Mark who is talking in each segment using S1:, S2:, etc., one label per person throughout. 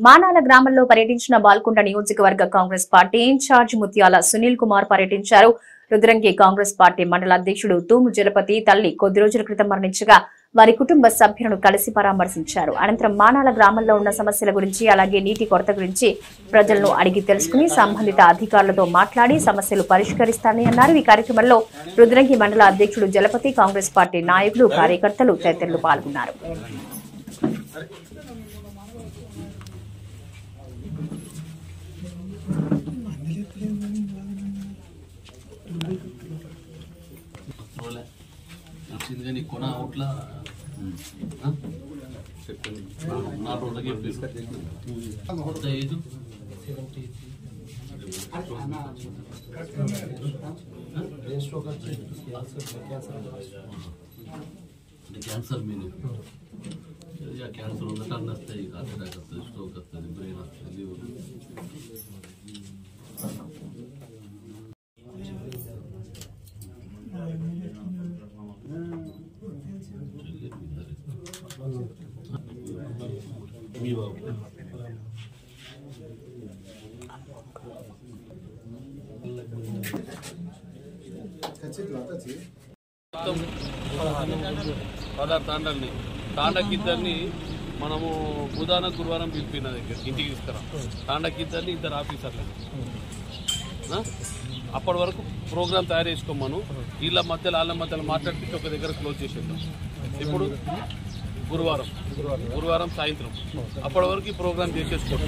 S1: మానాల గ్రామంలో పర్యటించిన బాల్కొండ నియోజకవర్గ కాంగ్రెస్ పార్టీ ఇన్ఛార్జ్ ముత్యాల సునీల్ కుమార్ పర్యటించారు. రుద్రంగి కాంగ్రెస్ పార్టీ మండల అధ్యక్షుడు తూము జలపతి తల్లి కొద్ది రోజుల క్రితం మరణించగా వారి కుటుంబ సభ్యులను కలిసి పరామర్శించారు. అనంతరం మానాల గ్రామంలో ఉన్న సమస్యల గురించి అలాగే నీటి కొరత గురించి ప్రజలను అడిగి తెలుసుకుని సంబంధిత అధికారులతో మాట్లాడి సమస్యలు పరిష్కరిస్తారని అన్నారు. ఈ కార్యక్రమంలో రుద్రంగి మండల అధ్యక్షుడు జలపతి, కాంగ్రెస్ పార్టీ నాయకులు, కార్యకర్తలు తదితరులు పాల్గొన్నారు.
S2: కానీ కొన అవుట్లా చెప్పండి 4 రోజులకి ఏజ్ క్యాన్సర్ మీన్ క్యాన్సర్ ఉందంటే అన్నీ వస్తాయి. హార్ట్ అటాక్ వస్తుంది, స్ట్రోక్ వస్తుంది, బ్రెయిన్ వస్తుంది, లివర్. తాండల్ని తాండకిద్దరిని మనము బుధాన గురువారం పిలిపిన దగ్గర ఇంటికి తీసుకురాం. తాండకిద్దరిని 2 ఆఫీసర్లు. అప్పటి వరకు ప్రోగ్రామ్ తయారు చేసుకోమను. వీళ్ళ మధ్యలో మాట్లాడితే ఒక దగ్గర క్లోజ్ చేసేద్దాం. ఇప్పుడు గురువారం సాయంత్రం అప్పటి వరకు ఈ ప్రోగ్రామ్ చేసేసుకోండి.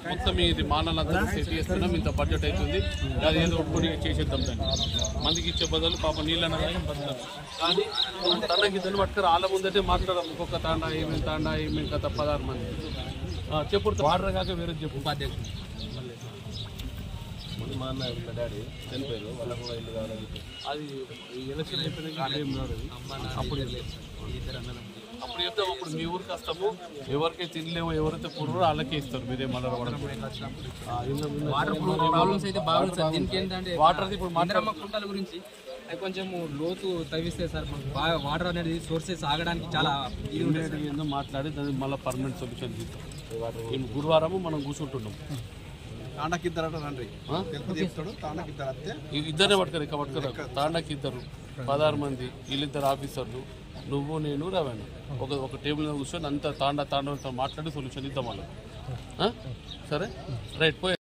S2: మొత్తం ఇది మానాలంతా సెట్ చేస్తున్నాం. ఇంత బడ్జెట్ అవుతుంది, అది ఏదో ఒప్పుకొని చేసేద్దాం. దాన్ని మందికి ఇచ్చే బదులు పాప నీళ్ళన్న బదులు కానీ తండకి ఇద్దరు పట్టుకుని వాళ్ళ ముందటే మాట్లాడాలి. ఇంకొక తాండా ఏమేమి కథ 16 మంది చెప్పుడు వాటర్ కాక వేరే చెప్పు. ఉపాధ్యక్షుడు మా అన్న డాడీ చనిపోయారు, వాళ్ళకు కూడా ఇల్లు కావాలి. అది ఎలక్షన్ అయిపోయినాక అప్పుడు చెప్తాం. అప్పుడు మీ ఊరికి వస్తాము, ఎవరికైతే తినలేమో ఎవరైతే పూర్వో వాళ్ళకే ఇస్తారు. మీరే మళ్ళీ వాటర్ ఇప్పుడు
S3: కుంటల గురించి కొంచెం లోతు తవ్విస్తే సార్ బాగా వాటర్ అనేది సోర్సెస్ ఆగడానికి చాలా
S2: ఏందో మాట్లాడి దాన్ని మళ్ళీ పర్మనెంట్ సొల్యూషన్ తీస్తాం. గురువారము మనం కూర్చుంటున్నాం. ఇద్దరే పట్టుకోరు, ఇక పట్టుకోరు. తాండకి 2 16 మంది, వీళ్ళిద్దరు ఆఫీసర్లు, నువ్వు నేను రవాణ ఒక టేబుల్ మీద కూర్చొని అంతా తాండా మాట్లాడి సొల్యూషన్ ఇద్దాం వాళ్ళకి. సరే రైట్ పోయి